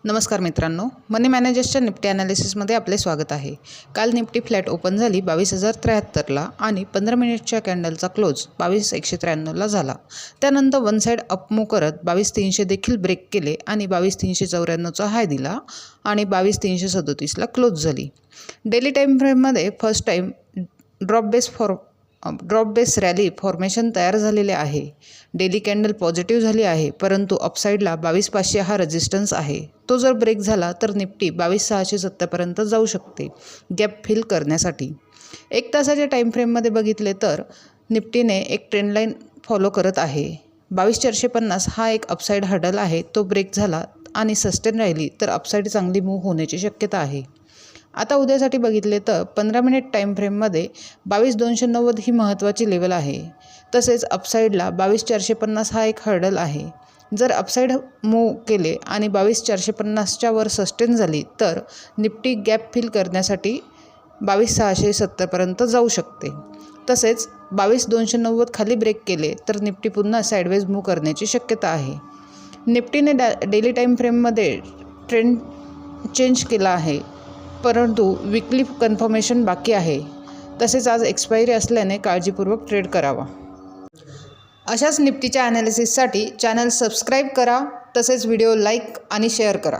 नमस्कार मित्रांनो, मनी मॅनेजर्सच्या निफ्टी ॲनालिसिसमध्ये आपले स्वागत आहे। काल निफ्टी फ्लॅट ओपन झाली 22,073ला आणि 15 मिनिटच्या कॅन्डलचा क्लोज 22,193ला झाला। त्यानंतर वन साइड अप मूव्ह करत 22,300 देखील ब्रेक केले आणि 22,394चा हाय दिला आणि 22,337ला क्लोज झाली। डेली टाइम फ्रेममध्ये first time drop base rally formation तयार झालेले आहे। डेली कॅन्डल पॉझिटिव्ह झाली आहे, परंतु अपसाईडला 22,500 हा रेजिस्टन्स आहे। तो जर ब्रेक झाला तर निफ्टी 22,670 पर्यंत जाऊ शकते गॅप फिल करण्यासाठी। एक तासाच्या टाइम फ्रेममध्ये बघितले तर निफ्टीने एक ट्रेंड लाईन फॉलो करत आहे। 22,450 हा एक अपसाईड हर्डल आहे, तो ब्रेक झाला आणि सस्टेन राहिली तर अपसाईड चांगली मूव्ह होण्याची शक्यता आहे। आता उद्यासाठी बघितले तर 15 मिनिट टाइम फ्रेममध्ये 22,290 ही महत्त्वाची लेवल आहे। तसेच अपसाईडला 22,450 हा एक हर्डल आहे। जर अपसाईड मूव्ह केले आणि 22,450च्या वर सस्टेन झाली तर निफ्टी गॅप फिल करण्यासाठी 22,670 पर्यंत जाऊ शकते। तसेच 22,290 खाली ब्रेक केले तर निफ्टी पुन्हा साइडवेज मूव्ह करण्याची शक्यता आहे। निफ्टीने डेली टाइम फ्रेममध्ये ट्रेंड चेंज केला आहे, परंतु वीकली कन्फर्मेशन बाकी आहे। तसेच आज एक्सपायरी असल्याने काळजीपूर्वक ट्रेड करावा। अशाच निफ्टीच्या ॲनालिसिससाठी चॅनल सबस्क्राईब करा, तसेच व्हिडिओ लाईक आणि शेअर करा।